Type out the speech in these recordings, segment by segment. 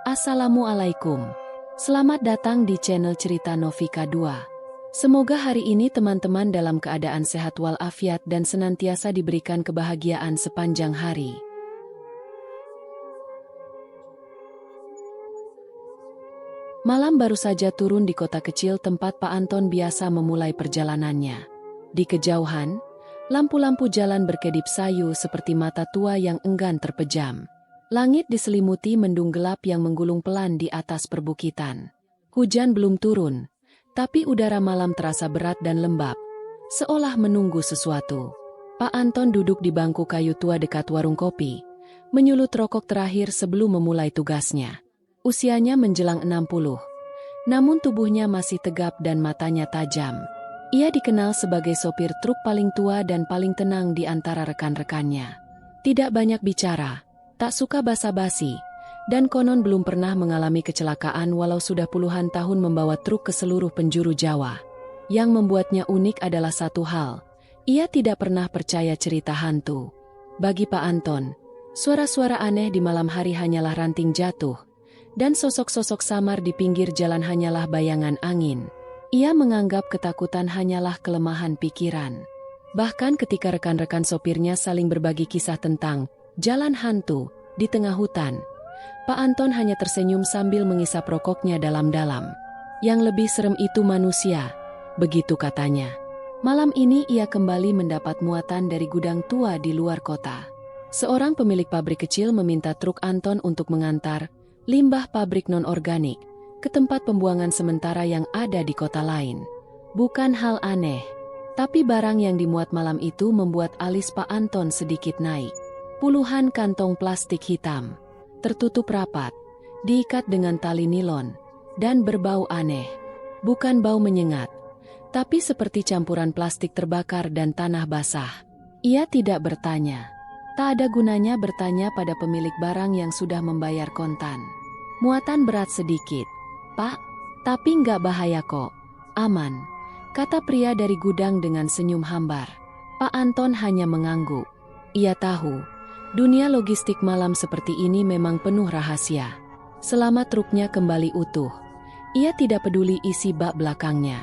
Assalamualaikum. Selamat datang di channel Cerita Novika 2. Semoga hari ini teman-teman dalam keadaan sehat walafiat dan senantiasa diberikan kebahagiaan sepanjang hari. Malam baru saja turun di kota kecil tempat Pak Anton biasa memulai perjalanannya. Di kejauhan, lampu-lampu jalan berkedip sayu seperti mata tua yang enggan terpejam. Langit diselimuti mendung gelap yang menggulung pelan di atas perbukitan. Hujan belum turun, tapi udara malam terasa berat dan lembab, seolah menunggu sesuatu. Pak Anton duduk di bangku kayu tua dekat warung kopi, menyulut rokok terakhir sebelum memulai tugasnya. Usianya menjelang 60, namun tubuhnya masih tegap dan matanya tajam. Ia dikenal sebagai sopir truk paling tua dan paling tenang di antara rekan-rekannya. Tidak banyak bicara, tak suka basa-basi, dan konon belum pernah mengalami kecelakaan walau sudah puluhan tahun membawa truk ke seluruh penjuru Jawa. Yang membuatnya unik adalah satu hal, ia tidak pernah percaya cerita hantu. Bagi Pak Anton, suara-suara aneh di malam hari hanyalah ranting jatuh, dan sosok-sosok samar di pinggir jalan hanyalah bayangan angin. Ia menganggap ketakutan hanyalah kelemahan pikiran. Bahkan ketika rekan-rekan sopirnya saling berbagi kisah tentang jalan hantu di tengah hutan, Pak Anton hanya tersenyum sambil mengisap rokoknya dalam-dalam. Yang lebih serem itu manusia, begitu katanya. Malam ini ia kembali mendapat muatan dari gudang tua di luar kota. Seorang pemilik pabrik kecil meminta truk Anton untuk mengantar limbah pabrik non-organik ke tempat pembuangan sementara yang ada di kota lain. Bukan hal aneh, tapi barang yang dimuat malam itu membuat alis Pak Anton sedikit naik. Puluhan kantong plastik hitam, tertutup rapat, diikat dengan tali nilon, dan berbau aneh. Bukan bau menyengat, tapi seperti campuran plastik terbakar dan tanah basah. Ia tidak bertanya. Tak ada gunanya bertanya pada pemilik barang yang sudah membayar kontan. Muatan berat sedikit, Pak, tapi nggak bahaya kok. Aman, kata pria dari gudang dengan senyum hambar. Pak Anton hanya mengangguk. Ia tahu, dunia logistik malam seperti ini memang penuh rahasia. Selama truknya kembali utuh, ia tidak peduli isi bak belakangnya.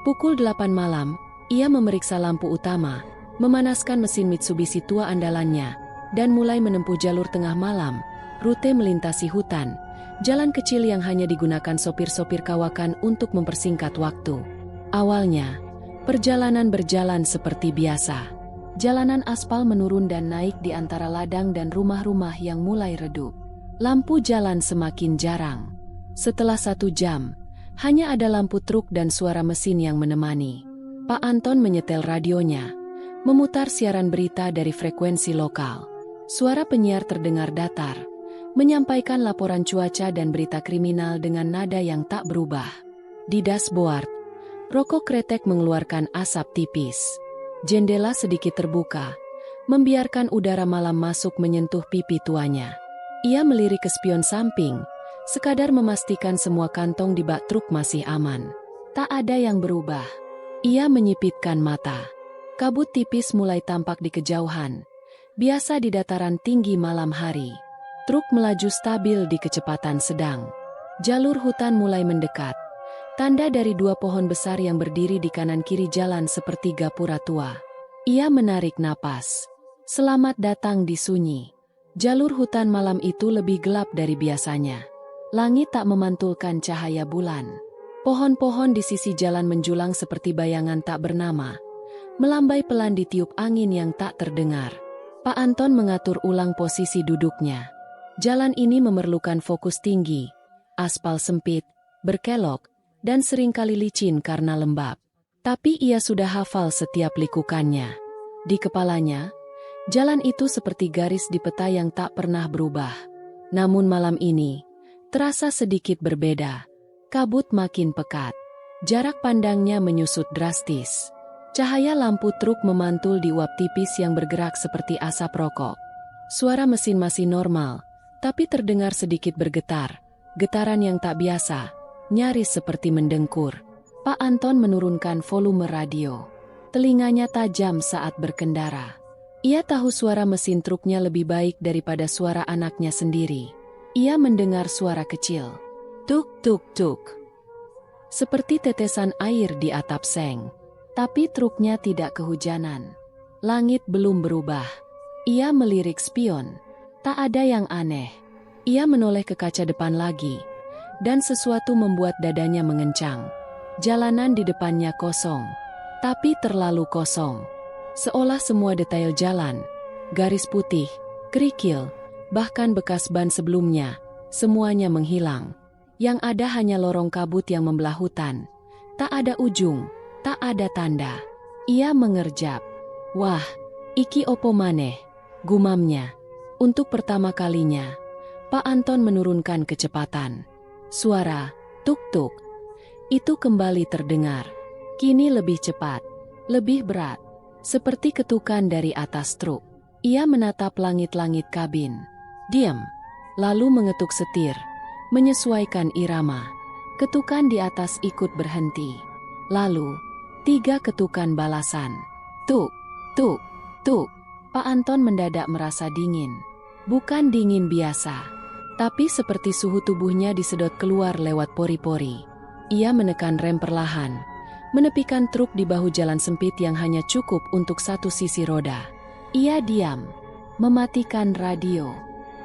Pukul 8 malam, ia memeriksa lampu utama, memanaskan mesin Mitsubishi tua andalannya, dan mulai menempuh jalur tengah malam, rute melintasi hutan. Jalan kecil yang hanya digunakan sopir-sopir kawakan untuk mempersingkat waktu. Awalnya, perjalanan berjalan seperti biasa. Jalanan aspal menurun dan naik di antara ladang dan rumah-rumah yang mulai redup. Lampu jalan semakin jarang. Setelah 1 jam, hanya ada lampu truk dan suara mesin yang menemani. Pak Anton menyetel radionya, memutar siaran berita dari frekuensi lokal. Suara penyiar terdengar datar, menyampaikan laporan cuaca dan berita kriminal dengan nada yang tak berubah. Di dashboard, rokok kretek mengeluarkan asap tipis. Jendela sedikit terbuka, membiarkan udara malam masuk menyentuh pipi tuanya. Ia melirik ke spion samping, sekadar memastikan semua kantong di bak truk masih aman. Tak ada yang berubah. Ia menyipitkan mata. Kabut tipis mulai tampak di kejauhan, biasa di dataran tinggi malam hari. Truk melaju stabil di kecepatan sedang. Jalur hutan mulai mendekat. Tanda dari 2 pohon besar yang berdiri di kanan kiri jalan seperti gapura tua. Ia menarik napas. Selamat datang di sunyi. Jalur hutan malam itu lebih gelap dari biasanya. Langit tak memantulkan cahaya bulan. Pohon-pohon di sisi jalan menjulang seperti bayangan tak bernama, melambai pelan ditiup angin yang tak terdengar. Pak Anton mengatur ulang posisi duduknya. Jalan ini memerlukan fokus tinggi, aspal sempit, berkelok, dan seringkali licin karena lembab. Tapi ia sudah hafal setiap likukannya. Di kepalanya, jalan itu seperti garis di peta yang tak pernah berubah. Namun malam ini, terasa sedikit berbeda. Kabut makin pekat. Jarak pandangnya menyusut drastis. Cahaya lampu truk memantul di uap tipis yang bergerak seperti asap rokok. Suara mesin masih normal, tapi terdengar sedikit bergetar, getaran yang tak biasa, nyaris seperti mendengkur. Pak Anton menurunkan volume radio. Telinganya tajam saat berkendara. Ia tahu suara mesin truknya lebih baik daripada suara anaknya sendiri. ia mendengar suara kecil. Tuk tuk tuk. Seperti tetesan air di atap seng. Tapi truknya tidak kehujanan. Langit belum berubah. Ia melirik spion. Tak ada yang aneh. Ia menoleh ke kaca depan lagi. Dan sesuatu membuat dadanya mengencang. Jalanan di depannya kosong. Tapi terlalu kosong. Seolah semua detail jalan, garis putih, kerikil, bahkan bekas ban sebelumnya, semuanya menghilang. Yang ada hanya lorong kabut yang membelah hutan. Tak ada ujung, tak ada tanda. Ia mengerjap. Wah, iki opo maneh, gumamnya. Untuk pertama kalinya, Pak Anton menurunkan kecepatan. Suara tuk-tuk itu kembali terdengar. Kini lebih cepat, lebih berat, seperti ketukan dari atas truk. Ia menatap langit-langit kabin. Diam, lalu mengetuk setir, menyesuaikan irama. Ketukan di atas ikut berhenti. Lalu, 3 ketukan balasan. Tuk, tuk, tuk. Pak Anton mendadak merasa dingin. Bukan dingin biasa, tapi seperti suhu tubuhnya disedot keluar lewat pori-pori. Ia menekan rem perlahan, menepikan truk di bahu jalan sempit yang hanya cukup untuk satu sisi roda. Ia diam, mematikan radio,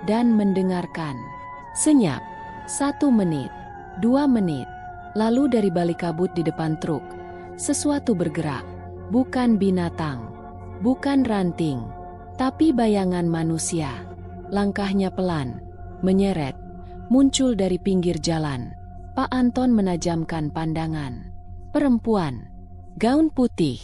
dan mendengarkan. Senyap, 1 menit, 2 menit. Lalu dari balik kabut di depan truk, sesuatu bergerak. Bukan binatang, bukan ranting, tapi bayangan manusia. Langkahnya pelan, menyeret, muncul dari pinggir jalan. Pak Anton menajamkan pandangan. Perempuan, gaun putih,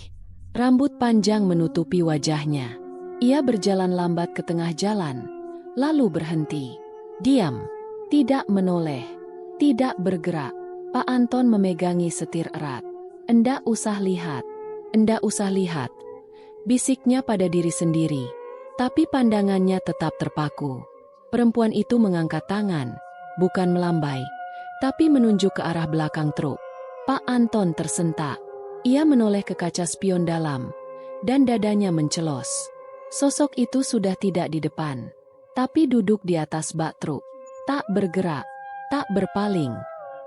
rambut panjang menutupi wajahnya. Ia berjalan lambat ke tengah jalan, lalu berhenti. Diam, tidak menoleh, tidak bergerak. Pak Anton memegangi setir erat. Endak usah lihat, endak usah lihat. Bisiknya pada diri sendiri, tapi pandangannya tetap terpaku. Perempuan itu mengangkat tangan, bukan melambai, tapi menunjuk ke arah belakang truk. Pak Anton tersentak. Ia menoleh ke kaca spion dalam, dan dadanya mencelos. Sosok itu sudah tidak di depan, tapi duduk di atas bak truk. Tak bergerak, tak berpaling,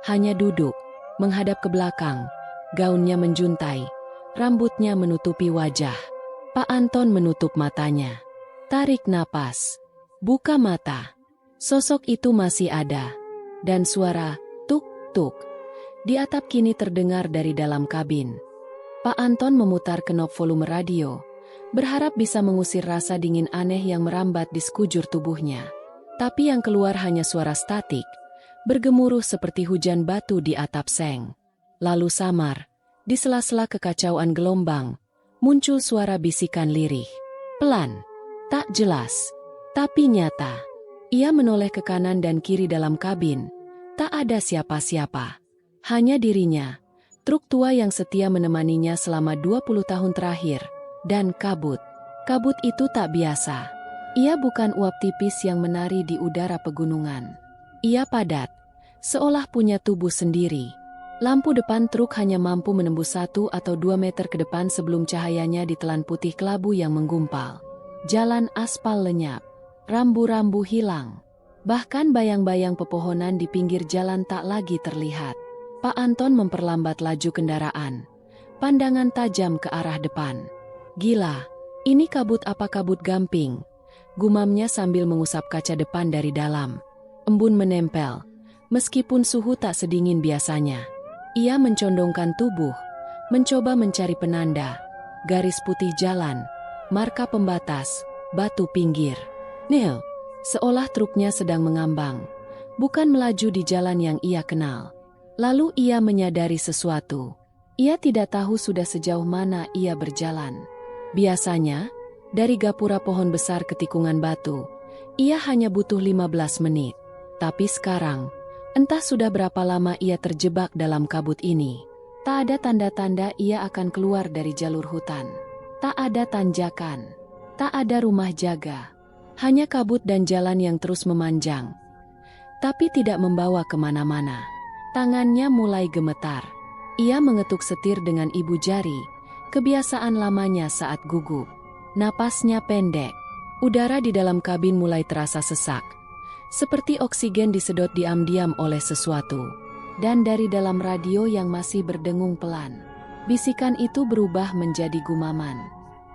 hanya duduk, menghadap ke belakang. Gaunnya menjuntai, rambutnya menutupi wajah. Pak Anton menutup matanya. Tarik napas, buka mata. Sosok itu masih ada, dan suara tuk-tuk di atap kini terdengar dari dalam kabin. Pak Anton memutar knop volume radio, berharap bisa mengusir rasa dingin aneh yang merambat di sekujur tubuhnya. Tapi yang keluar hanya suara statik, bergemuruh seperti hujan batu di atap seng. Lalu samar, di sela-sela kekacauan gelombang, muncul suara bisikan lirih. Pelan, tak jelas, tapi nyata. Ia menoleh ke kanan dan kiri dalam kabin. Tak ada siapa-siapa. Hanya dirinya, truk tua yang setia menemaninya selama 20 tahun terakhir, dan kabut. Kabut itu tak biasa. Ia bukan uap tipis yang menari di udara pegunungan. Ia padat, seolah punya tubuh sendiri. Lampu depan truk hanya mampu menembus 1 atau 2 meter ke depan sebelum cahayanya ditelan putih kelabu yang menggumpal. Jalan aspal lenyap, rambu-rambu hilang. Bahkan bayang-bayang pepohonan di pinggir jalan tak lagi terlihat. Pak Anton memperlambat laju kendaraan. Pandangan tajam ke arah depan. Gila, ini kabut apa kabut gamping? Gumamnya sambil mengusap kaca depan dari dalam. Embun menempel, meskipun suhu tak sedingin biasanya. Ia mencondongkan tubuh, mencoba mencari penanda. Garis putih jalan, marka pembatas, batu pinggir. Nil, seolah truknya sedang mengambang. Bukan melaju di jalan yang ia kenal. Lalu ia menyadari sesuatu. Ia tidak tahu sudah sejauh mana ia berjalan. Biasanya, dari gapura pohon besar ke tikungan batu, ia hanya butuh 15 menit. Tapi sekarang, entah sudah berapa lama ia terjebak dalam kabut ini. Tak ada tanda-tanda ia akan keluar dari jalur hutan. Tak ada tanjakan. Tak ada rumah jaga. Hanya kabut dan jalan yang terus memanjang. Tapi tidak membawa kemana-mana. Tangannya mulai gemetar. Ia mengetuk setir dengan ibu jari, kebiasaan lamanya saat gugup. Napasnya pendek. Udara di dalam kabin mulai terasa sesak. Seperti oksigen disedot diam-diam oleh sesuatu. Dan dari dalam radio yang masih berdengung pelan, bisikan itu berubah menjadi gumaman.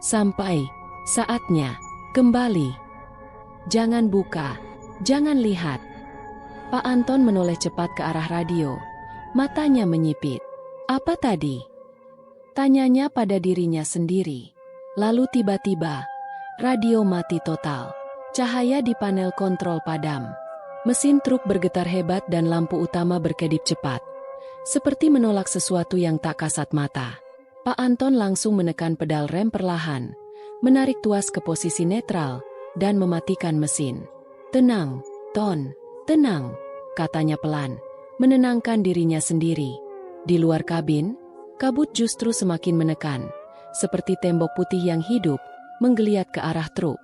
Sampai saatnya kembali. Jangan buka, jangan lihat. Pak Anton menoleh cepat ke arah radio. Matanya menyipit. Apa tadi? Tanyanya pada dirinya sendiri. Lalu tiba-tiba, radio mati total. Cahaya di panel kontrol padam. Mesin truk bergetar hebat dan lampu utama berkedip cepat. Seperti menolak sesuatu yang tak kasat mata. Pak Anton langsung menekan pedal rem perlahan, menarik tuas ke posisi netral, dan mematikan mesin. "Tenang, Ton, tenang," katanya pelan, menenangkan dirinya sendiri. Di luar kabin, kabut justru semakin menekan, seperti tembok putih yang hidup, menggeliat ke arah truk.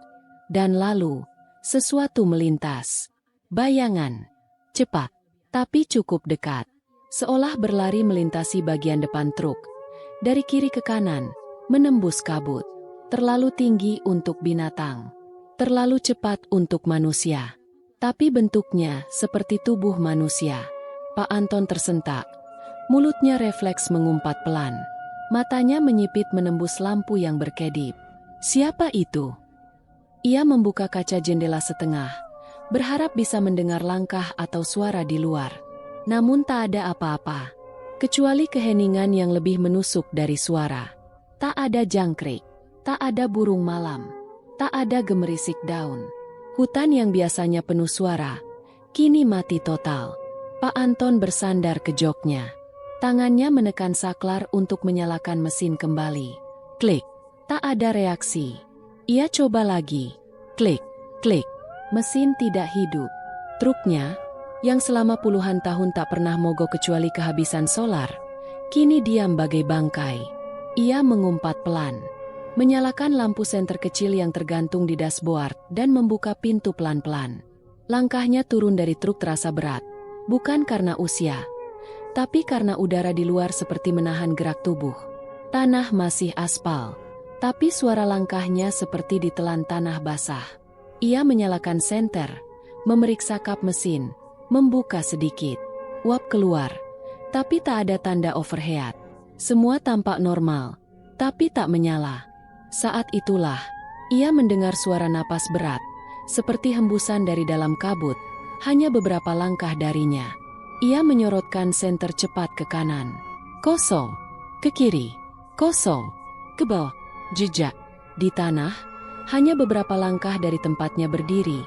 Dan lalu, sesuatu melintas. Bayangan. Cepat, tapi cukup dekat. Seolah berlari melintasi bagian depan truk. Dari kiri ke kanan, menembus kabut. Terlalu tinggi untuk binatang. Terlalu cepat untuk manusia. Tapi bentuknya seperti tubuh manusia. Pak Anton tersentak. Mulutnya refleks mengumpat pelan. Matanya menyipit menembus lampu yang berkedip. Siapa itu? Ia membuka kaca jendela setengah, berharap bisa mendengar langkah atau suara di luar. Namun tak ada apa-apa, kecuali keheningan yang lebih menusuk dari suara. Tak ada jangkrik, tak ada burung malam, tak ada gemerisik daun. Hutan yang biasanya penuh suara, kini mati total. Pak Anton bersandar ke joknya. Tangannya menekan saklar untuk menyalakan mesin kembali. Klik, tak ada reaksi. Ia coba lagi. Klik, klik. Mesin tidak hidup. Truknya, yang selama puluhan tahun tak pernah mogok kecuali kehabisan solar, kini diam bagai bangkai. Ia mengumpat pelan, menyalakan lampu senter kecil yang tergantung di dashboard dan membuka pintu pelan-pelan. Langkahnya turun dari truk terasa berat, bukan karena usia, tapi karena udara di luar seperti menahan gerak tubuh. Tanah masih aspal, tapi suara langkahnya seperti ditelan tanah basah. Ia menyalakan senter, memeriksa kap mesin, membuka sedikit. Uap keluar, tapi tak ada tanda overheat. Semua tampak normal, tapi tak menyala. Saat itulah, ia mendengar suara napas berat, seperti hembusan dari dalam kabut, hanya beberapa langkah darinya. Ia menyorotkan senter cepat ke kanan. Kosong. Ke kiri. Kosong. Ke bawah. Jejak. Di tanah, hanya beberapa langkah dari tempatnya berdiri,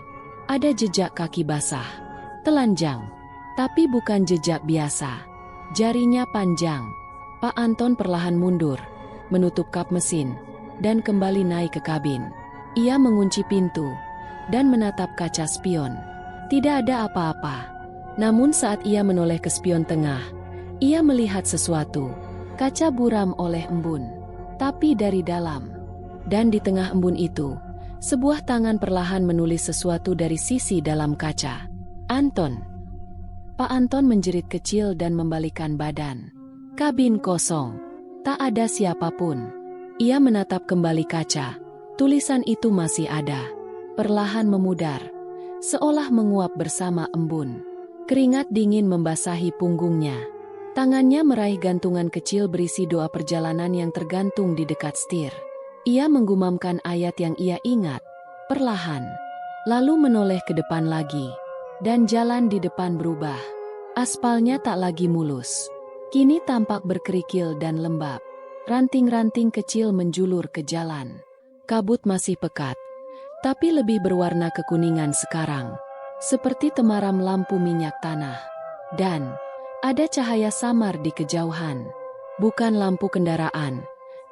ada jejak kaki basah. Telanjang. Tapi bukan jejak biasa. Jarinya panjang. Pak Anton perlahan mundur, menutup kap mesin, dan kembali naik ke kabin. Ia mengunci pintu, dan menatap kaca spion. Tidak ada apa-apa. Namun saat ia menoleh ke spion tengah, ia melihat sesuatu. Kaca buram oleh embun, tapi dari dalam. Dan di tengah embun itu, sebuah tangan perlahan menulis sesuatu dari sisi dalam kaca. Anton. Pak Anton menjerit kecil dan membalikkan badan. Kabin kosong. Tak ada siapapun. Ia menatap kembali kaca. Tulisan itu masih ada. Perlahan memudar, seolah menguap bersama embun. Keringat dingin membasahi punggungnya. Tangannya meraih gantungan kecil berisi doa perjalanan yang tergantung di dekat setir. Ia menggumamkan ayat yang ia ingat, perlahan. Lalu menoleh ke depan lagi. Dan jalan di depan berubah. Aspalnya tak lagi mulus. Kini tampak berkerikil dan lembab. Ranting-ranting kecil menjulur ke jalan. Kabut masih pekat, tapi lebih berwarna kekuningan sekarang. Seperti temaram lampu minyak tanah. Dan ada cahaya samar di kejauhan. Bukan lampu kendaraan,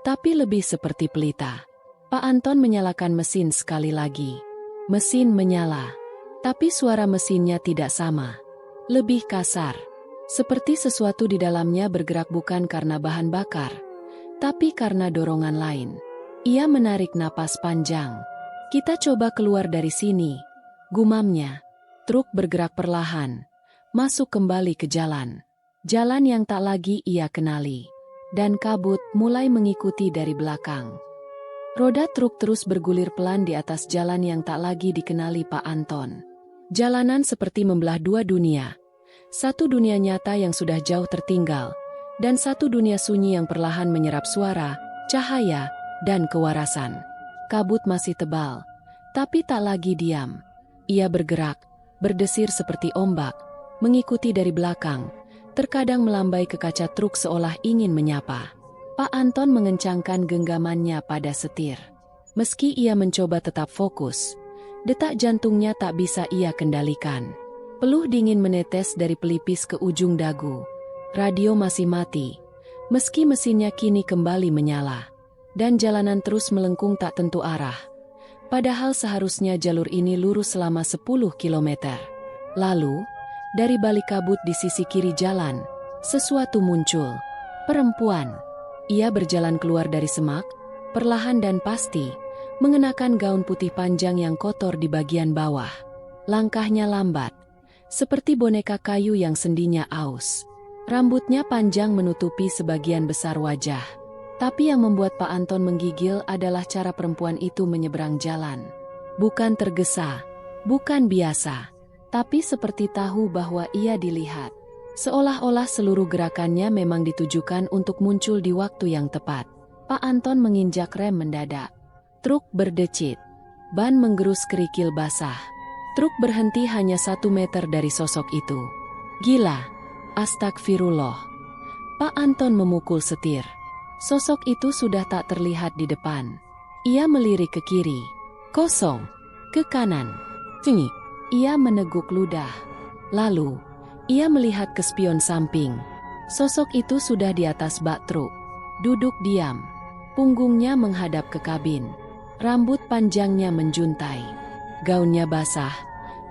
tapi lebih seperti pelita. Pak Anton menyalakan mesin sekali lagi. Mesin menyala, tapi suara mesinnya tidak sama. Lebih kasar, seperti sesuatu di dalamnya bergerak bukan karena bahan bakar, tapi karena dorongan lain. Ia menarik napas panjang. Kita coba keluar dari sini, gumamnya. Truk bergerak perlahan, masuk kembali ke jalan. Jalan yang tak lagi ia kenali. Dan kabut mulai mengikuti dari belakang. Roda truk terus bergulir pelan di atas jalan yang tak lagi dikenali Pak Anton. Jalanan seperti membelah dua dunia. Satu dunia nyata yang sudah jauh tertinggal, dan satu dunia sunyi yang perlahan menyerap suara, cahaya, dan kewarasan. Kabut masih tebal, tapi tak lagi diam. Ia bergerak, berdesir seperti ombak, mengikuti dari belakang, terkadang melambai ke kaca truk seolah ingin menyapa. Pak Anton mengencangkan genggamannya pada setir. Meski ia mencoba tetap fokus, detak jantungnya tak bisa ia kendalikan. Peluh dingin menetes dari pelipis ke ujung dagu. Radio masih mati, meski mesinnya kini kembali menyala. Dan jalanan terus melengkung tak tentu arah. Padahal seharusnya jalur ini lurus selama 10 kilometer. Lalu, dari balik kabut di sisi kiri jalan, sesuatu muncul. Perempuan. Ia berjalan keluar dari semak, perlahan dan pasti, mengenakan gaun putih panjang yang kotor di bagian bawah. Langkahnya lambat, seperti boneka kayu yang sendinya aus. Rambutnya panjang menutupi sebagian besar wajah. Tapi yang membuat Pak Anton menggigil adalah cara perempuan itu menyeberang jalan. Bukan tergesa, bukan biasa, tapi seperti tahu bahwa ia dilihat. Seolah-olah seluruh gerakannya memang ditujukan untuk muncul di waktu yang tepat. Pak Anton menginjak rem mendadak. Truk berdecit. Ban menggerus kerikil basah. Truk berhenti hanya 1 meter dari sosok itu. Gila. Astagfirullah. Pak Anton memukul setir. Sosok itu sudah tak terlihat di depan. Ia melirik ke kiri. Kosong. Ke kanan. Tinggi. Ia meneguk ludah. Lalu, ia melihat ke spion samping. Sosok itu sudah di atas bak truk. Duduk diam. Punggungnya menghadap ke kabin. Rambut panjangnya menjuntai. Gaunnya basah,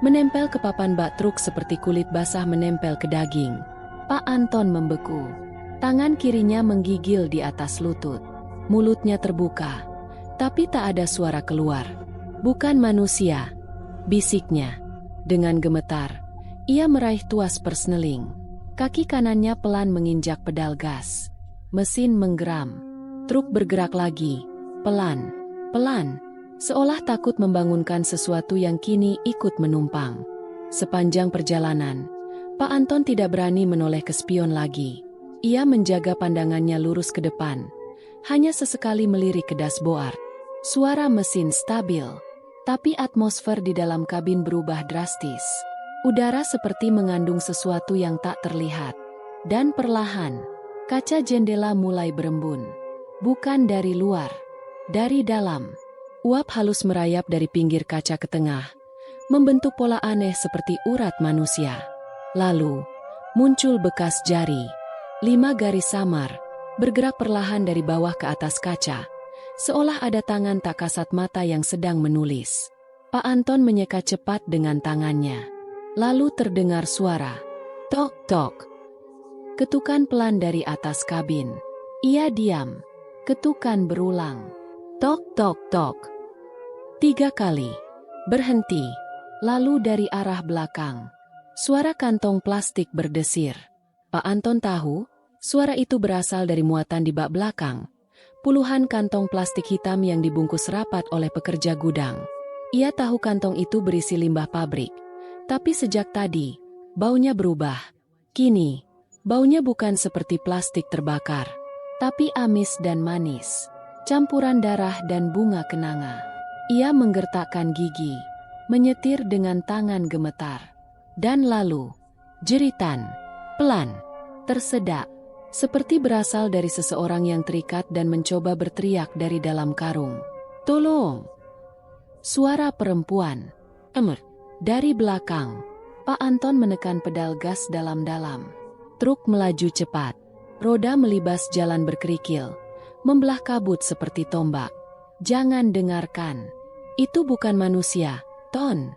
menempel ke papan bak truk seperti kulit basah menempel ke daging. Pak Anton membeku. Tangan kirinya menggigil di atas lutut. Mulutnya terbuka, tapi tak ada suara keluar. Bukan manusia, bisiknya. Dengan gemetar, ia meraih tuas persneling. Kaki kanannya pelan menginjak pedal gas. Mesin menggeram. Truk bergerak lagi, pelan, pelan, seolah takut membangunkan sesuatu yang kini ikut menumpang. Sepanjang perjalanan, Pak Anton tidak berani menoleh ke spion lagi. Ia menjaga pandangannya lurus ke depan, hanya sesekali melirik ke dashboard. Suara mesin stabil, tapi atmosfer di dalam kabin berubah drastis. Udara seperti mengandung sesuatu yang tak terlihat. Dan perlahan, kaca jendela mulai berembun. Bukan dari luar, dari dalam. Uap halus merayap dari pinggir kaca ke tengah, membentuk pola aneh seperti urat manusia. Lalu, muncul bekas jari. 5 garis samar, bergerak perlahan dari bawah ke atas kaca, seolah ada tangan tak kasat mata yang sedang menulis. Pak Anton menyeka cepat dengan tangannya. Lalu terdengar suara, tok tok. Ketukan pelan dari atas kabin. Ia diam. Ketukan berulang. Tok tok tok. 3 kali. Berhenti. Lalu dari arah belakang, suara kantong plastik berdesir. Pak Anton tahu, suara itu berasal dari muatan di bak belakang. Puluhan kantong plastik hitam yang dibungkus rapat oleh pekerja gudang. Ia tahu kantong itu berisi limbah pabrik. Tapi sejak tadi, baunya berubah. Kini, baunya bukan seperti plastik terbakar, tapi amis dan manis. Campuran darah dan bunga kenanga. Ia menggertakkan gigi, menyetir dengan tangan gemetar. Dan lalu, jeritan, pelan, tersedak. Seperti berasal dari seseorang yang terikat dan mencoba berteriak dari dalam karung. Tolong! Suara perempuan. Dari belakang, Pak Anton menekan pedal gas dalam-dalam. Truk melaju cepat. Roda melibas jalan berkerikil, membelah kabut seperti tombak. Jangan dengarkan. Itu bukan manusia, Ton.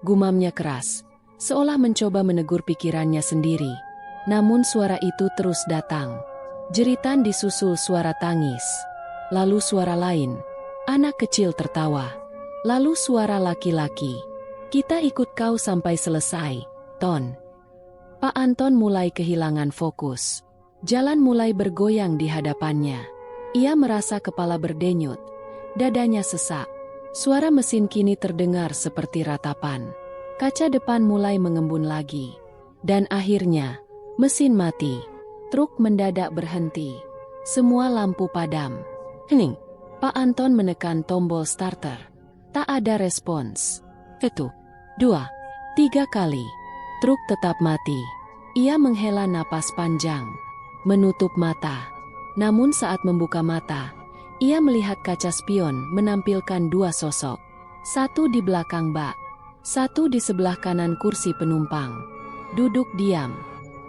Gumamnya keras, seolah mencoba menegur pikirannya sendiri. Namun suara itu terus datang. Jeritan disusul suara tangis. Lalu suara lain. Anak kecil tertawa. Lalu suara laki-laki. Kita ikut kau sampai selesai, Ton. Pak Anton mulai kehilangan fokus. Jalan mulai bergoyang di hadapannya. Ia merasa kepala berdenyut. Dadanya sesak. Suara mesin kini terdengar seperti ratapan. Kaca depan mulai mengembun lagi. Dan akhirnya, mesin mati. Truk mendadak berhenti. Semua lampu padam. Hening. Pak Anton menekan tombol starter. Tak ada respons. 1, 2, 3 kali. Truk tetap mati. Ia menghela napas panjang. Menutup mata. Namun saat membuka mata, ia melihat kaca spion menampilkan dua sosok. Satu di belakang bak. Satu di sebelah kanan kursi penumpang. Duduk diam.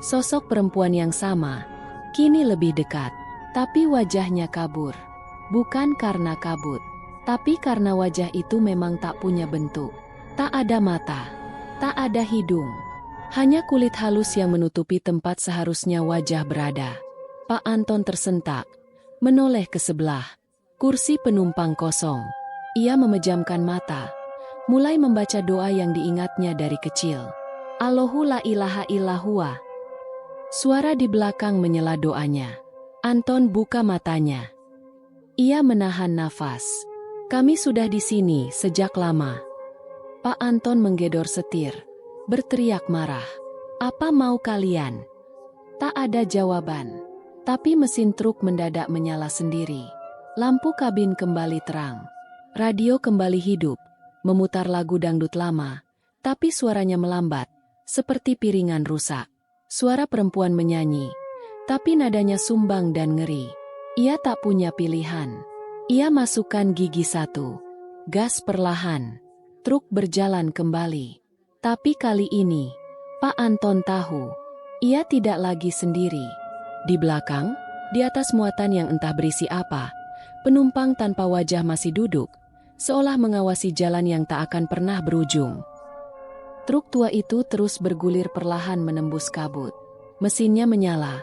Sosok perempuan yang sama. Kini lebih dekat. Tapi wajahnya kabur. Bukan karena kabut. Tapi karena wajah itu memang tak punya bentuk. Tak ada mata. Tak ada hidung. Hanya kulit halus yang menutupi tempat seharusnya wajah berada. Pak Anton tersentak. Menoleh ke sebelah. Kursi penumpang kosong. Ia memejamkan mata. Mulai membaca doa yang diingatnya dari kecil. Allahu la ilaha illahua. Suara di belakang menyela doanya. Anton buka matanya. Ia menahan nafas. Kami sudah di sini sejak lama. Pak Anton menggedor setir. Berteriak marah. Apa mau kalian? Tak ada jawaban. Tapi mesin truk mendadak menyala sendiri. Lampu kabin kembali terang. Radio kembali hidup. Memutar lagu dangdut lama. Tapi suaranya melambat. Seperti piringan rusak. Suara perempuan menyanyi. Tapi nadanya sumbang dan ngeri. Ia tak punya pilihan. Ia masukkan gigi satu. Gas perlahan. Truk berjalan kembali. Tapi kali ini, Pak Anton tahu. Ia tidak lagi sendiri. Di belakang, di atas muatan yang entah berisi apa, penumpang tanpa wajah masih duduk, seolah mengawasi jalan yang tak akan pernah berujung. Truk tua itu terus bergulir perlahan menembus kabut. Mesinnya menyala,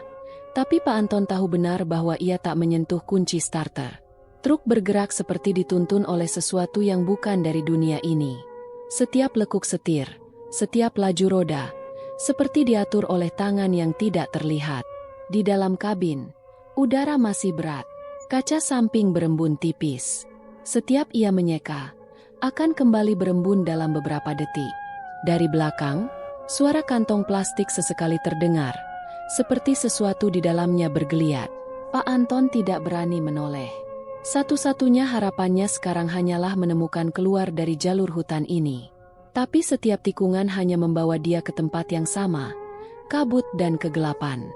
tapi Pak Anton tahu benar bahwa ia tak menyentuh kunci starter. Truk bergerak seperti dituntun oleh sesuatu yang bukan dari dunia ini. Setiap lekuk setir, setiap laju roda, seperti diatur oleh tangan yang tidak terlihat. Di dalam kabin, udara masih berat. Kaca samping berembun tipis. Setiap ia menyeka, akan kembali berembun dalam beberapa detik. Dari belakang, suara kantong plastik sesekali terdengar, seperti sesuatu di dalamnya bergeliat. Pak Anton tidak berani menoleh. Satu-satunya harapannya sekarang hanyalah menemukan keluar dari jalur hutan ini. Tapi setiap tikungan hanya membawa dia ke tempat yang sama, kabut dan kegelapan.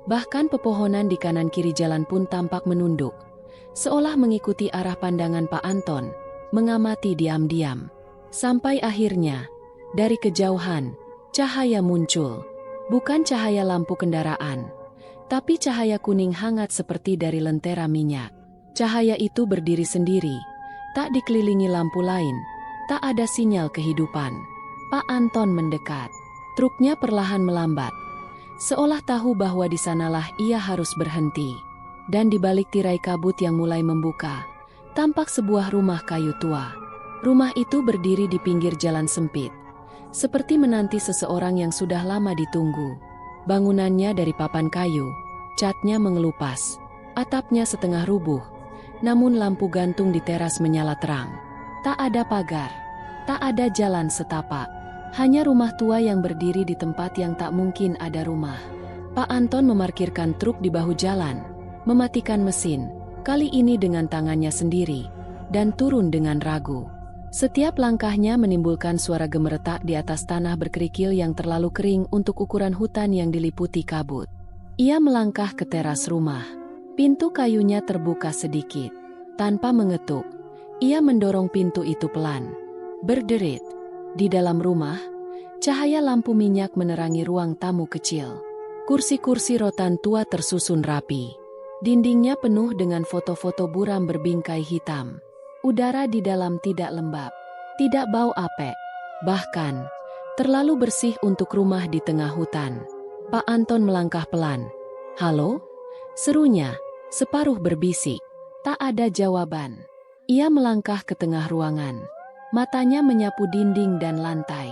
Bahkan pepohonan di kanan kiri jalan pun tampak menunduk, seolah mengikuti arah pandangan Pak Anton, mengamati diam-diam. Sampai akhirnya, dari kejauhan, cahaya muncul. Bukan cahaya lampu kendaraan, tapi cahaya kuning hangat seperti dari lentera minyak. Cahaya itu berdiri sendiri, tak dikelilingi lampu lain, tak ada sinyal kehidupan. Pak Anton mendekat. Truknya perlahan melambat, seolah tahu bahwa di sanalah ia harus berhenti. Dan di balik tirai kabut yang mulai membuka, tampak sebuah rumah kayu tua. Rumah itu berdiri di pinggir jalan sempit, seperti menanti seseorang yang sudah lama ditunggu. Bangunannya dari papan kayu, catnya mengelupas, atapnya setengah rubuh, namun lampu gantung di teras menyala terang. Tak ada pagar, tak ada jalan setapak, hanya rumah tua yang berdiri di tempat yang tak mungkin ada rumah. Pak Anton memarkirkan truk di bahu jalan, mematikan mesin, kali ini dengan tangannya sendiri, dan turun dengan ragu. Setiap langkahnya menimbulkan suara gemeretak di atas tanah berkerikil yang terlalu kering untuk ukuran hutan yang diliputi kabut. Ia melangkah ke teras rumah. Pintu kayunya terbuka sedikit. Tanpa mengetuk, ia mendorong pintu itu pelan. Berderit. Di dalam rumah, cahaya lampu minyak menerangi ruang tamu kecil. Kursi-kursi rotan tua tersusun rapi. Dindingnya penuh dengan foto-foto buram berbingkai hitam. Udara di dalam tidak lembab, tidak bau apek, bahkan terlalu bersih untuk rumah di tengah hutan. Pak Anton melangkah pelan. "Halo?" serunya, separuh berbisik. Tak ada jawaban. Ia melangkah ke tengah ruangan. Matanya menyapu dinding dan lantai.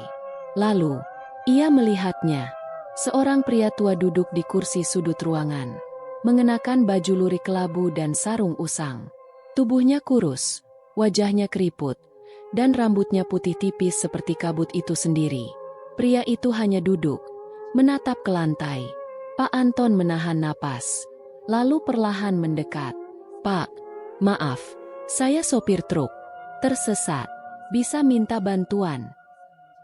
Lalu, ia melihatnya. Seorang pria tua duduk di kursi sudut ruangan, mengenakan baju lurik kelabu dan sarung usang. Tubuhnya kurus, wajahnya keriput, dan rambutnya putih tipis seperti kabut itu sendiri. Pria itu hanya duduk, menatap ke lantai. Pak Anton menahan napas, lalu perlahan mendekat. "Pak, maaf, saya sopir truk. Tersesat. Bisa minta bantuan?"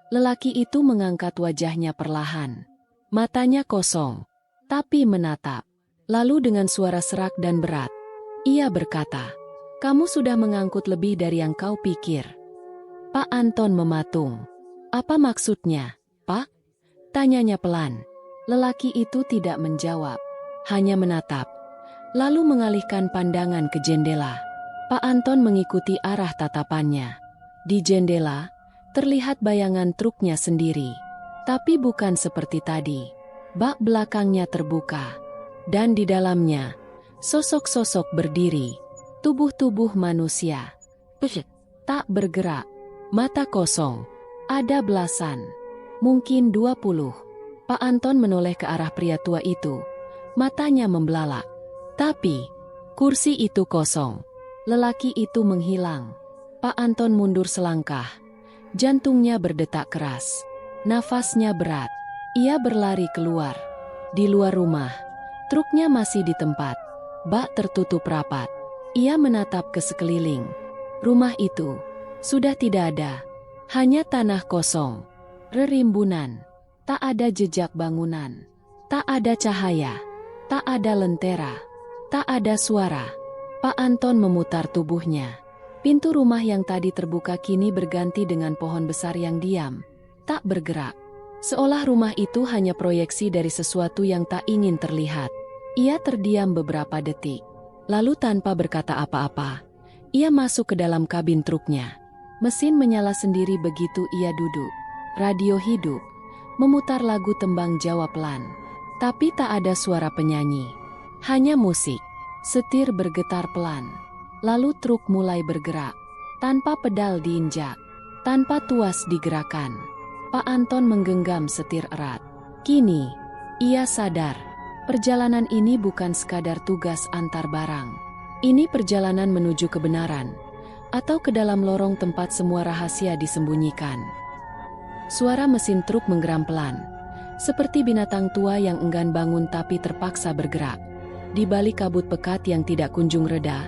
Lelaki itu mengangkat wajahnya perlahan. Matanya kosong, tapi menatap. Lalu dengan suara serak dan berat, ia berkata, "Kamu sudah mengangkut lebih dari yang kau pikir." Pak Anton mematung. "Apa maksudnya, Pak?" tanyanya pelan. Lelaki itu tidak menjawab, hanya menatap, lalu mengalihkan pandangan ke jendela. Pak Anton mengikuti arah tatapannya. Di jendela, terlihat bayangan truknya sendiri. Tapi bukan seperti tadi. Bak belakangnya terbuka. Dan di dalamnya, sosok-sosok berdiri. Tubuh-tubuh manusia. Tak bergerak. Mata kosong. Ada belasan. Mungkin 20. Pak Anton menoleh ke arah pria tua itu. Matanya membelalak. Tapi, kursi itu kosong. Lelaki itu menghilang. Pak Anton mundur selangkah. Jantungnya berdetak keras. Nafasnya berat. Ia berlari keluar. Di luar rumah, truknya masih di tempat. Bak tertutup rapat. Ia menatap ke sekeliling. Rumah itu sudah tidak ada. Hanya tanah kosong. Rerimbunan. Tak ada jejak bangunan. Tak ada cahaya. Tak ada lentera. Tak ada suara. Pak Anton memutar tubuhnya. Pintu rumah yang tadi terbuka kini berganti dengan pohon besar yang diam. Tak bergerak. Seolah rumah itu hanya proyeksi dari sesuatu yang tak ingin terlihat. Ia terdiam beberapa detik. Lalu tanpa berkata apa-apa, ia masuk ke dalam kabin truknya. Mesin menyala sendiri begitu ia duduk. Radio hidup, memutar lagu tembang Jawa pelan. Tapi tak ada suara penyanyi. Hanya musik. Setir bergetar pelan. Lalu truk mulai bergerak. Tanpa pedal diinjak. Tanpa tuas digerakkan. Pak Anton menggenggam setir erat. Kini, ia sadar. Perjalanan ini bukan sekadar tugas antar barang. Ini perjalanan menuju kebenaran. Atau ke dalam lorong tempat semua rahasia disembunyikan. Suara mesin truk menggeram pelan. Seperti binatang tua yang enggan bangun tapi terpaksa bergerak. Di balik kabut pekat yang tidak kunjung reda,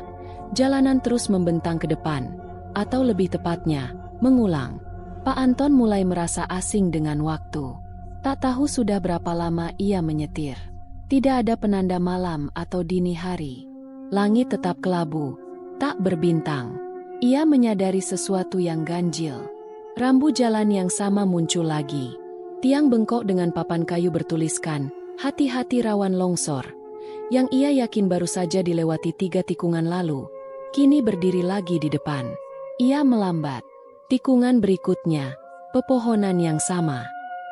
jalanan terus membentang ke depan. Atau lebih tepatnya, mengulang. Pak Anton mulai merasa asing dengan waktu. Tak tahu sudah berapa lama ia menyetir. Tidak ada penanda malam atau dini hari. Langit tetap kelabu, tak berbintang. Ia menyadari sesuatu yang ganjil. Rambu jalan yang sama muncul lagi. Tiang bengkok dengan papan kayu bertuliskan, "Hati-hati rawan longsor." Yang ia yakin baru saja dilewati 3 tikungan lalu, kini berdiri lagi di depan. Ia melambat. Tikungan berikutnya, pepohonan yang sama.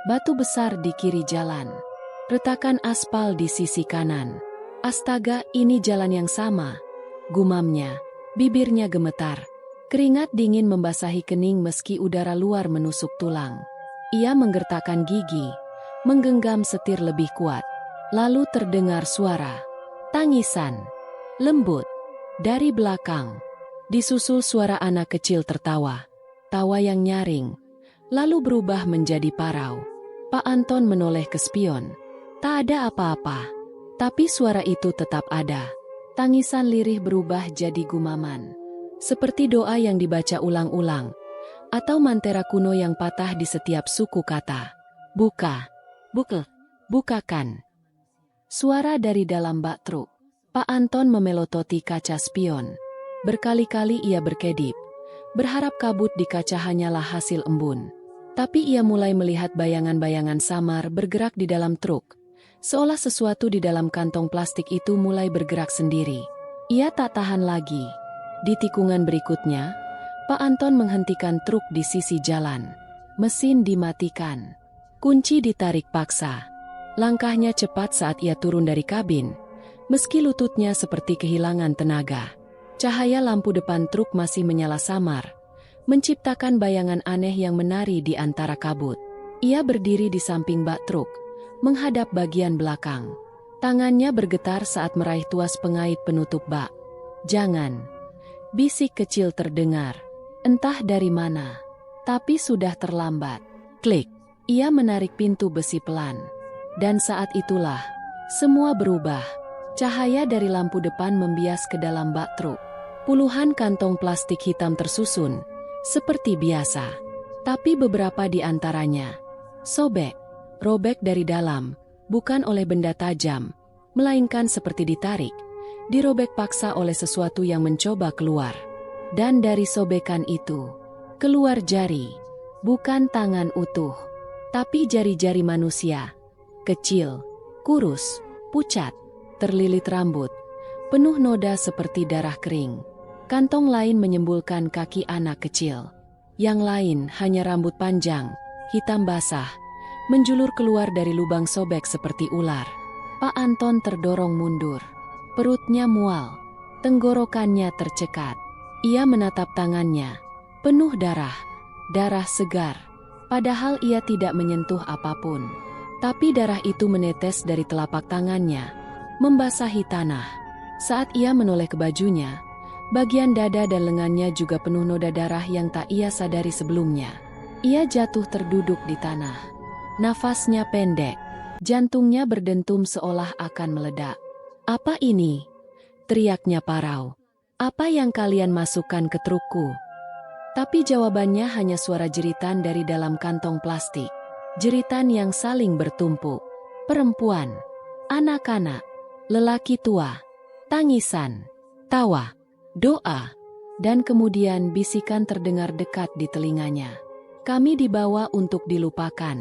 Batu besar di kiri jalan. Retakan aspal di sisi kanan. Astaga, ini jalan yang sama. Gumamnya, bibirnya gemetar. Keringat dingin membasahi kening meski udara luar menusuk tulang. Ia menggertakkan gigi, menggenggam setir lebih kuat. Lalu terdengar suara. Tangisan. Lembut. Dari belakang. Disusul suara anak kecil tertawa. Tawa yang nyaring. Lalu berubah menjadi parau. Pak Anton menoleh ke spion. Tak ada apa-apa. Tapi suara itu tetap ada. Tangisan lirih berubah jadi gumaman. Seperti doa yang dibaca ulang-ulang. Atau mantera kuno yang patah di setiap suku kata. Buka. Bukakan. Suara dari dalam bak truk. Pak Anton memelototi kaca spion. Berkali-kali ia berkedip. Berharap kabut di kaca hanyalah hasil embun. Tapi ia mulai melihat bayangan-bayangan samar bergerak di dalam truk. Seolah sesuatu di dalam kantong plastik itu mulai bergerak sendiri. Ia tak tahan lagi. Di tikungan berikutnya, Pak Anton menghentikan truk di sisi jalan. Mesin dimatikan. Kunci ditarik paksa. Langkahnya cepat saat ia turun dari kabin. Meski lututnya seperti kehilangan tenaga. Cahaya lampu depan truk masih menyala samar. Menciptakan bayangan aneh yang menari di antara kabut. Ia berdiri di samping bak truk. Menghadap bagian belakang. Tangannya bergetar saat meraih tuas pengait penutup bak. Jangan. Bisik kecil terdengar. Entah dari mana. Tapi sudah terlambat. Klik. Ia menarik pintu besi pelan. Dan saat itulah, semua berubah. Cahaya dari lampu depan membias ke dalam bak truk. Puluhan kantong plastik hitam tersusun, seperti biasa. Tapi beberapa di antaranya sobek, robek dari dalam, bukan oleh benda tajam, melainkan seperti ditarik, dirobek paksa oleh sesuatu yang mencoba keluar. Dan dari sobekan itu, keluar jari, bukan tangan utuh, tapi jari-jari manusia, kecil, kurus, pucat, terlilit rambut, penuh noda seperti darah kering. Kantong lain menyembulkan kaki anak kecil. Yang lain hanya rambut panjang, hitam basah, menjulur keluar dari lubang sobek seperti ular. Pak Anton terdorong mundur. Perutnya mual, tenggorokannya tercekat. Ia menatap tangannya, penuh darah, darah segar. Padahal ia tidak menyentuh apapun. Tapi darah itu menetes dari telapak tangannya, membasahi tanah. Saat ia menoleh ke bajunya, bagian dada dan lengannya juga penuh noda darah yang tak ia sadari sebelumnya. Ia jatuh terduduk di tanah. Nafasnya pendek, jantungnya berdentum seolah akan meledak. "Apa ini?" teriaknya parau. "Apa yang kalian masukkan ke trukku?" Tapi jawabannya hanya suara jeritan dari dalam kantong plastik. Jeritan yang saling bertumpuk. Perempuan, anak-anak, lelaki tua, tangisan, tawa, doa, dan kemudian bisikan terdengar dekat di telinganya. "Kami dibawa untuk dilupakan."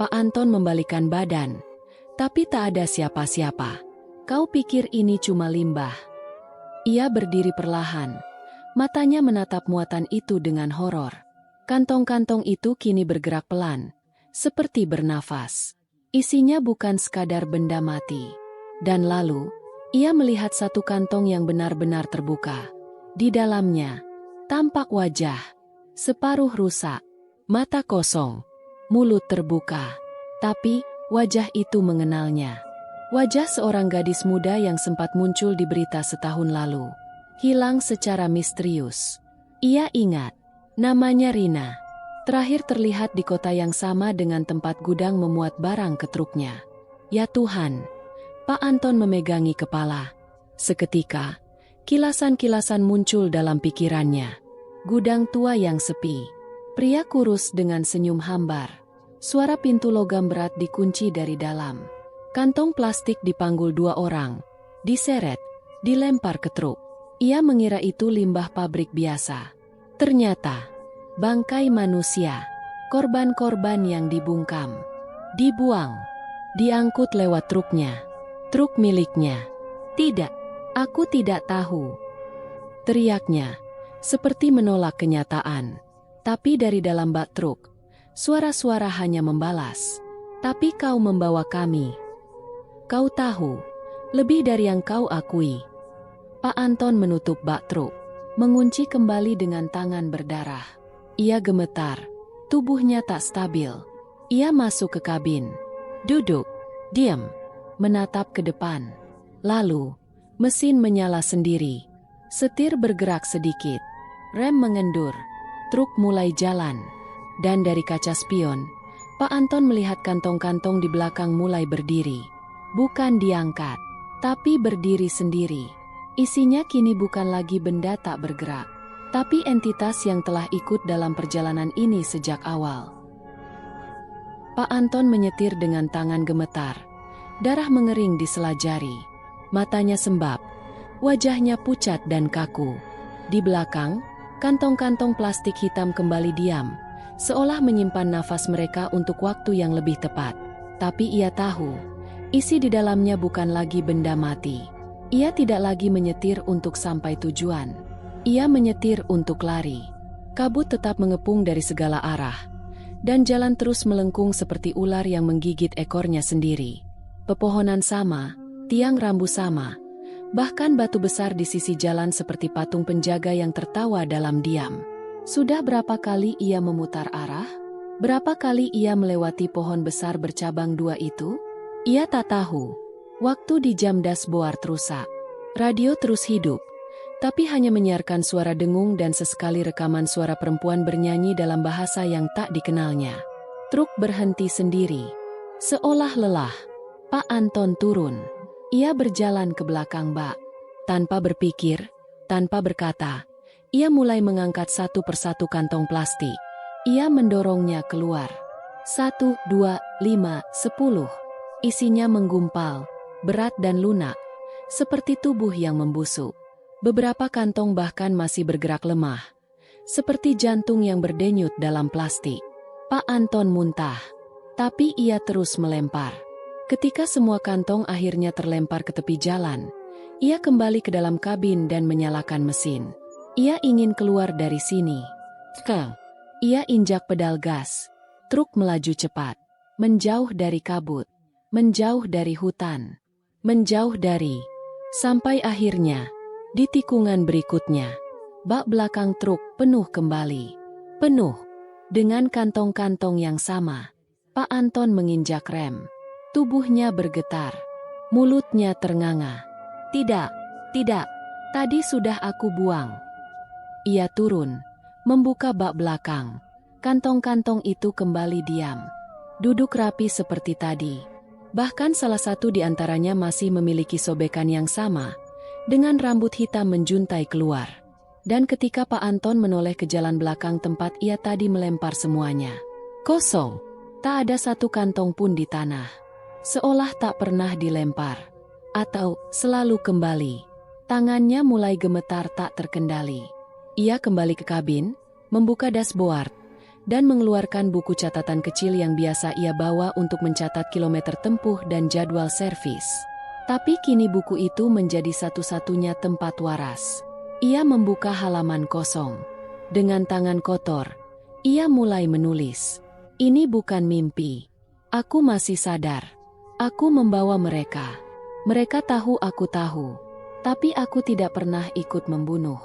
Pak Anton membalikan badan, tapi tak ada siapa-siapa. "Kau pikir ini cuma limbah?" Ia berdiri perlahan, matanya menatap muatan itu dengan horor. Kantong-kantong itu kini bergerak pelan, seperti bernafas. Isinya bukan sekadar benda mati. Dan lalu, ia melihat satu kantong yang benar-benar terbuka. Di dalamnya, tampak wajah, separuh rusak, mata kosong, mulut terbuka. Tapi, wajah itu mengenalnya. Wajah seorang gadis muda yang sempat muncul di berita setahun lalu. Hilang secara misterius. Ia ingat, namanya Rina. Terakhir terlihat di kota yang sama dengan tempat gudang memuat barang ke truknya. Ya Tuhan, Pak Anton memegangi kepala. Seketika, kilasan-kilasan muncul dalam pikirannya. Gudang tua yang sepi. Pria kurus dengan senyum hambar. Suara pintu logam berat dikunci dari dalam. Kantong plastik dipanggul dua orang. Diseret, dilempar ke truk. Ia mengira itu limbah pabrik biasa. Ternyata, bangkai manusia. Korban-korban yang dibungkam. Dibuang. Diangkut lewat truknya. Truk miliknya. "Tidak, aku tidak tahu," teriaknya, seperti menolak kenyataan. Tapi dari dalam bak truk, suara-suara hanya membalas. "Tapi kau membawa kami. Kau tahu, lebih dari yang kau akui." Pak Anton menutup bak truk, mengunci kembali dengan tangan berdarah. Ia gemetar, tubuhnya tak stabil. Ia masuk ke kabin. Duduk, diam, menatap ke depan. Lalu, mesin menyala sendiri. Setir bergerak sedikit. Rem mengendur. Truk mulai jalan. Dan dari kaca spion, Pak Anton melihat kantong-kantong di belakang mulai berdiri. Bukan diangkat, tapi berdiri sendiri. Isinya kini bukan lagi benda tak bergerak, tapi entitas yang telah ikut dalam perjalanan ini sejak awal. Pak Anton menyetir dengan tangan gemetar. Darah mengering di sela jari. Matanya sembab. Wajahnya pucat dan kaku. Di belakang, kantong-kantong plastik hitam kembali diam, seolah menyimpan nafas mereka untuk waktu yang lebih tepat. Tapi ia tahu, isi di dalamnya bukan lagi benda mati. Ia tidak lagi menyetir untuk sampai tujuan. Ia menyetir untuk lari. Kabut tetap mengepung dari segala arah. Dan jalan terus melengkung seperti ular yang menggigit ekornya sendiri. Pepohonan sama, tiang rambu sama. Bahkan batu besar di sisi jalan seperti patung penjaga yang tertawa dalam diam. Sudah berapa kali ia memutar arah? Berapa kali ia melewati pohon besar bercabang dua itu? Ia tak tahu. Waktu di jam dashboard rusak. Radio terus hidup. tapi hanya menyiarkan suara dengung dan sesekali rekaman suara perempuan bernyanyi dalam bahasa yang tak dikenalnya. Truk berhenti sendiri. Seolah lelah, Pak Anton turun. Ia berjalan ke belakang bak. Tanpa berpikir, tanpa berkata, ia mulai mengangkat satu persatu kantong plastik. Ia mendorongnya keluar. 1, 2, 5, 10. Isinya menggumpal, berat dan lunak, seperti tubuh yang membusuk. Beberapa kantong bahkan masih bergerak lemah, seperti jantung yang berdenyut dalam plastik. Pak Anton muntah, tapi ia terus melempar. Ketika semua kantong akhirnya terlempar ke tepi jalan, ia kembali ke dalam kabin dan menyalakan mesin. Ia ingin keluar dari sini. Ia injak pedal gas. Truk melaju cepat, menjauh dari kabut, menjauh dari hutan, menjauh dari... Sampai akhirnya, di tikungan berikutnya, bak belakang truk penuh kembali. Penuh, dengan kantong-kantong yang sama. Pak Anton menginjak rem. Tubuhnya bergetar. Mulutnya ternganga. Tidak, tidak, tadi sudah aku buang. Ia turun, membuka bak belakang. Kantong-kantong itu kembali diam. Duduk rapi seperti tadi. Bahkan salah satu di antaranya masih memiliki sobekan yang sama, dengan rambut hitam menjuntai keluar. Dan ketika Pak Anton menoleh ke jalan belakang tempat ia tadi melempar semuanya, kosong. Tak ada satu kantong pun di tanah. Seolah tak pernah dilempar. Atau selalu kembali. Tangannya mulai gemetar tak terkendali. Ia kembali ke kabin, membuka dashboard, dan mengeluarkan buku catatan kecil yang biasa ia bawa untuk mencatat kilometer tempuh dan jadwal servis. Tapi kini buku itu menjadi satu-satunya tempat waras. Ia membuka halaman kosong. Dengan tangan kotor, ia mulai menulis. Ini bukan mimpi. Aku masih sadar. Aku membawa mereka. Mereka tahu aku tahu. Tapi aku tidak pernah ikut membunuh.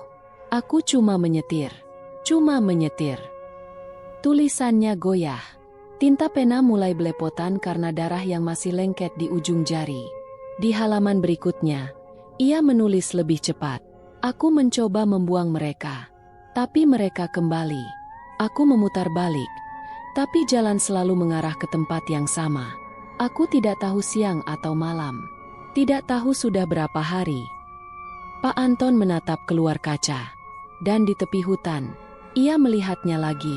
Aku cuma menyetir. Cuma menyetir. Tulisannya goyah. Tinta pena mulai belepotan karena darah yang masih lengket di ujung jari. Di halaman berikutnya, ia menulis lebih cepat. Aku mencoba membuang mereka. Tapi mereka kembali. Aku memutar balik. Tapi jalan selalu mengarah ke tempat yang sama. Aku tidak tahu siang atau malam. Tidak tahu sudah berapa hari. Pak Anton menatap keluar kaca. Dan di tepi hutan, ia melihatnya lagi.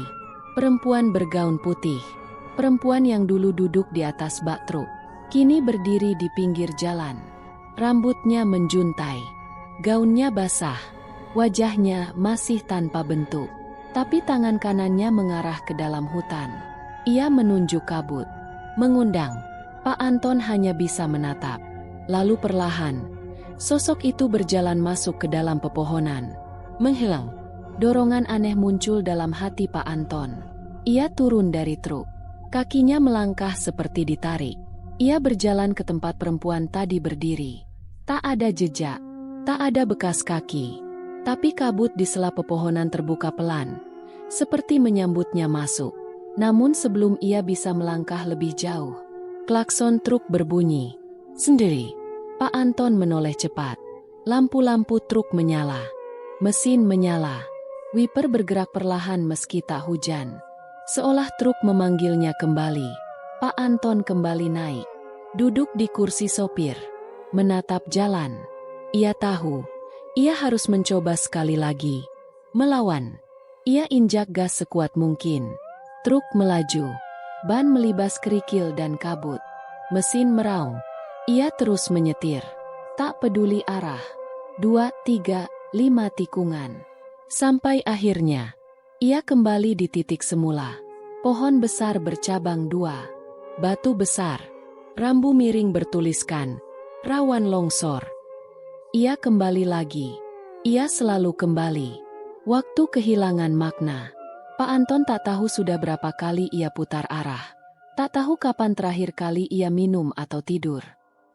Perempuan bergaun putih. Perempuan yang dulu duduk di atas bak truk. Kini berdiri di pinggir jalan. Rambutnya menjuntai. Gaunnya basah. Wajahnya masih tanpa bentuk. Tapi tangan kanannya mengarah ke dalam hutan. Ia menunjuk kabut. Mengundang. Pak Anton hanya bisa menatap. Lalu perlahan, sosok itu berjalan masuk ke dalam pepohonan. Menghilang. Dorongan aneh muncul dalam hati Pak Anton. Ia turun dari truk. Kakinya melangkah seperti ditarik. Ia berjalan ke tempat perempuan tadi berdiri. Tak ada jejak, tak ada bekas kaki. Tapi kabut di sela pepohonan terbuka pelan, seperti menyambutnya masuk. Namun sebelum ia bisa melangkah lebih jauh, klakson truk berbunyi. Sendiri, Pak Anton menoleh cepat. Lampu-lampu truk menyala. Mesin menyala. Wiper bergerak perlahan meski tak hujan. Seolah truk memanggilnya kembali. Pak Anton kembali naik. Duduk di kursi sopir. Menatap jalan. Ia tahu, ia harus mencoba sekali lagi. Melawan. Ia injak gas sekuat mungkin. Truk melaju. Ban melibas kerikil dan kabut. Mesin meraung. Ia terus menyetir. Tak peduli arah. 2, 3, 5 tikungan. Sampai akhirnya, ia kembali di titik semula. Pohon besar bercabang 2. Batu besar. Rambu miring bertuliskan, rawan longsor. Ia kembali lagi. Ia selalu kembali. Waktu kehilangan makna. Pak Anton tak tahu sudah berapa kali ia putar arah. Tak tahu kapan terakhir kali ia minum atau tidur.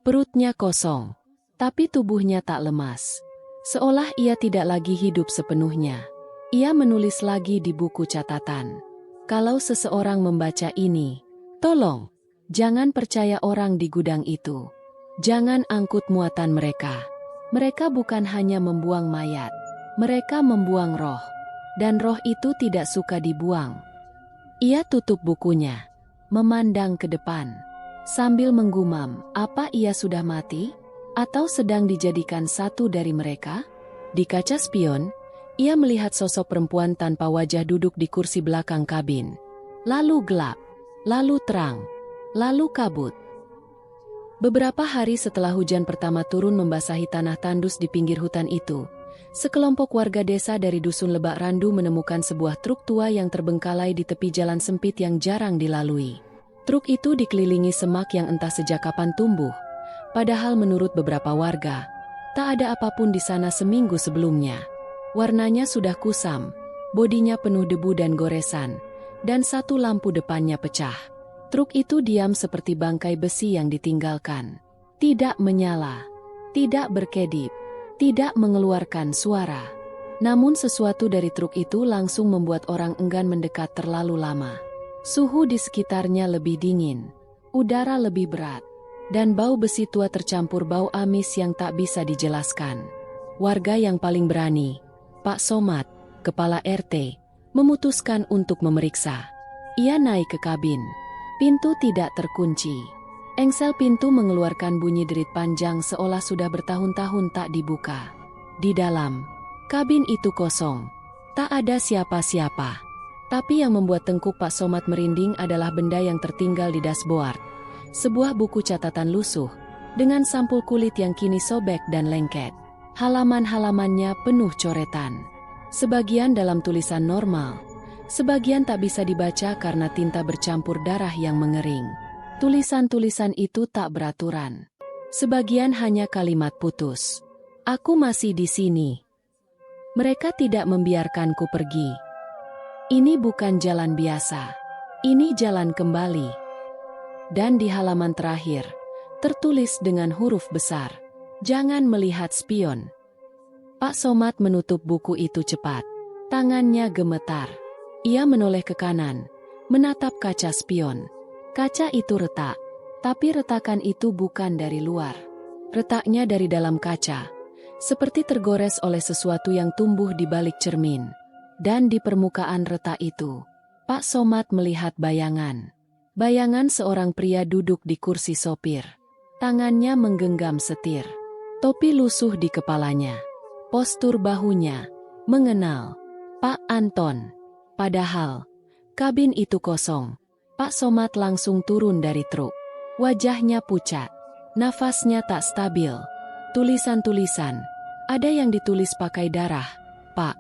Perutnya kosong. Tapi tubuhnya tak lemas. Seolah ia tidak lagi hidup sepenuhnya. Ia menulis lagi di buku catatan. Kalau seseorang membaca ini, tolong, jangan percaya orang di gudang itu. Jangan angkut muatan mereka. Mereka bukan hanya membuang mayat, mereka membuang roh. Dan roh itu tidak suka dibuang. Ia tutup bukunya, memandang ke depan, sambil menggumam, apa ia sudah mati? Atau sedang dijadikan satu dari mereka? Di kaca spion, ia melihat sosok perempuan tanpa wajah duduk di kursi belakang kabin. Lalu gelap, lalu terang, lalu kabut. Beberapa hari setelah hujan pertama turun membasahi tanah tandus di pinggir hutan itu, sekelompok warga desa dari Dusun Lebak Randu menemukan sebuah truk tua yang terbengkalai di tepi jalan sempit yang jarang dilalui. Truk itu dikelilingi semak yang entah sejak kapan tumbuh, padahal menurut beberapa warga, tak ada apapun di sana seminggu sebelumnya. Warnanya sudah kusam, bodinya penuh debu dan goresan, dan satu lampu depannya pecah. Truk itu diam seperti bangkai besi yang ditinggalkan. Tidak menyala, tidak berkedip, tidak mengeluarkan suara. Namun sesuatu dari truk itu langsung membuat orang enggan mendekat terlalu lama. Suhu di sekitarnya lebih dingin, udara lebih berat, dan bau besi tua tercampur bau amis yang tak bisa dijelaskan. Warga yang paling berani, Pak Somad, kepala RT, memutuskan untuk memeriksa. Ia naik ke kabin. Pintu tidak terkunci. Engsel pintu mengeluarkan bunyi derit panjang seolah sudah bertahun-tahun tak dibuka. Di dalam, kabin itu kosong. Tak ada siapa-siapa. Tapi yang membuat tengkuk Pak Somad merinding adalah benda yang tertinggal di dashboard. Sebuah buku catatan lusuh, dengan sampul kulit yang kini sobek dan lengket. Halaman-halamannya penuh coretan. Sebagian dalam tulisan normal, sebagian tak bisa dibaca karena tinta bercampur darah yang mengering. Tulisan-tulisan itu tak beraturan. Sebagian hanya kalimat putus. Aku masih di sini. Mereka tidak membiarkanku pergi. Ini bukan jalan biasa. Ini jalan kembali. Dan di halaman terakhir, tertulis dengan huruf besar, jangan melihat spion. Pak Somad menutup buku itu cepat. Tangannya gemetar. Ia menoleh ke kanan, menatap kaca spion. Kaca itu retak, tapi retakan itu bukan dari luar. Retaknya dari dalam kaca, seperti tergores oleh sesuatu yang tumbuh di balik cermin. Dan di permukaan retak itu, Pak Somad melihat bayangan. Bayangan seorang pria duduk di kursi sopir. Tangannya menggenggam setir. Topi lusuh di kepalanya. Postur bahunya mengenal Pak Anton. Padahal, kabin itu kosong. Pak Somad langsung turun dari truk. Wajahnya pucat. Nafasnya tak stabil. Tulisan-tulisan. Ada yang ditulis pakai darah. Pak,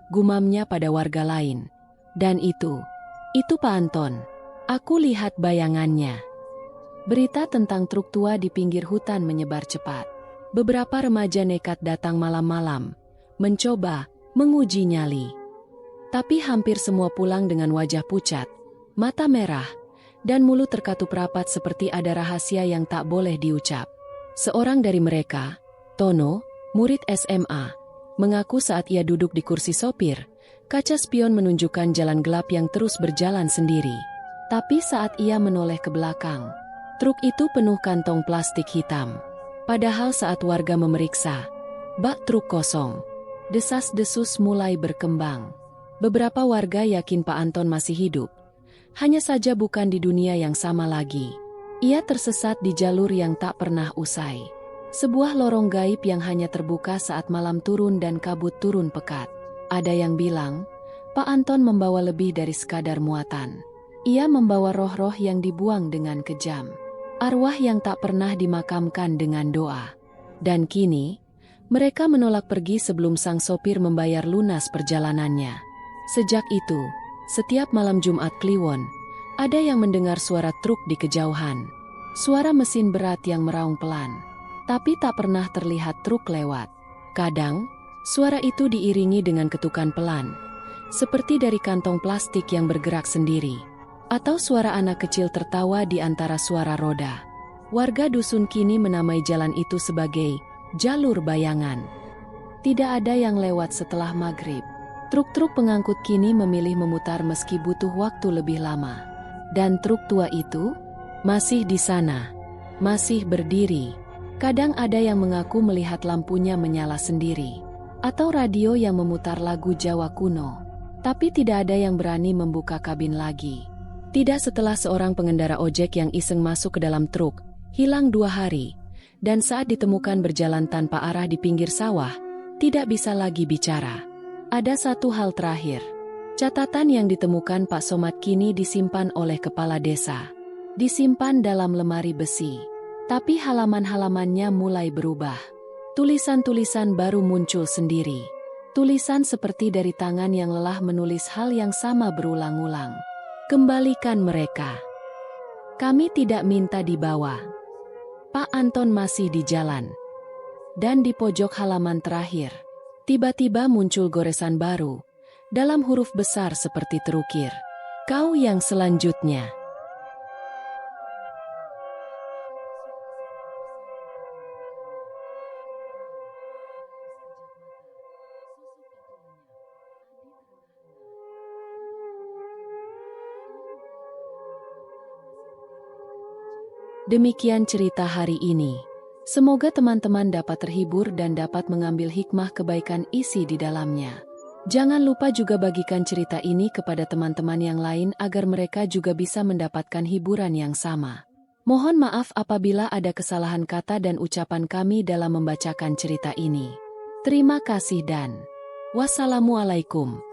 gumamnya pada warga lain. Dan itu Pak Anton. Aku lihat bayangannya. Berita tentang truk tua di pinggir hutan menyebar cepat. Beberapa remaja nekat datang malam-malam, mencoba menguji nyali. Tapi hampir semua pulang dengan wajah pucat, mata merah, dan mulut terkatup rapat seperti ada rahasia yang tak boleh diucap. Seorang dari mereka, Tono, murid SMA, mengaku saat ia duduk di kursi sopir, kaca spion menunjukkan jalan gelap yang terus berjalan sendiri. Tapi saat ia menoleh ke belakang, truk itu penuh kantong plastik hitam. Padahal saat warga memeriksa, bak truk kosong. Desas-desus mulai berkembang. Beberapa warga yakin Pak Anton masih hidup. Hanya saja bukan di dunia yang sama lagi. Ia tersesat di jalur yang tak pernah usai. Sebuah lorong gaib yang hanya terbuka saat malam turun dan kabut turun pekat. Ada yang bilang, Pak Anton membawa lebih dari sekadar muatan. Ia membawa roh-roh yang dibuang dengan kejam. Arwah yang tak pernah dimakamkan dengan doa. Dan kini, mereka menolak pergi sebelum sang sopir membayar lunas perjalanannya. Sejak itu, setiap malam Jumat Kliwon, ada yang mendengar suara truk di kejauhan. Suara mesin berat yang meraung pelan. Tapi tak pernah terlihat truk lewat. Kadang, suara itu diiringi dengan ketukan pelan. Seperti dari kantong plastik yang bergerak sendiri. Atau suara anak kecil tertawa di antara suara roda. Warga dusun kini menamai jalan itu sebagai jalur bayangan. Tidak ada yang lewat setelah maghrib. Truk-truk pengangkut kini memilih memutar meski butuh waktu lebih lama. Dan truk tua itu masih di sana, masih berdiri, Kadang ada yang mengaku melihat lampunya menyala sendiri, atau radio yang memutar lagu Jawa kuno. Tapi tidak ada yang berani membuka kabin lagi. Tidak setelah seorang pengendara ojek yang iseng masuk ke dalam truk, hilang 2 hari, dan saat ditemukan berjalan tanpa arah di pinggir sawah, tidak bisa lagi bicara. Ada satu hal terakhir. Catatan yang ditemukan Pak Somad kini disimpan oleh kepala desa. Disimpan dalam lemari besi. Tapi halaman-halamannya mulai berubah. Tulisan-tulisan baru muncul sendiri. Tulisan seperti dari tangan yang lelah menulis hal yang sama berulang-ulang. Kembalikan mereka. Kami tidak minta dibawa. Pak Anton masih di jalan. Dan di pojok halaman terakhir, tiba-tiba muncul goresan baru, dalam huruf besar seperti terukir. Kau yang selanjutnya. Demikian cerita hari ini. Semoga teman-teman dapat terhibur dan dapat mengambil hikmah kebaikan isi di dalamnya. Jangan lupa juga bagikan cerita ini kepada teman-teman yang lain agar mereka juga bisa mendapatkan hiburan yang sama. Mohon maaf apabila ada kesalahan kata dan ucapan kami dalam membacakan cerita ini. Terima kasih dan wassalamualaikum.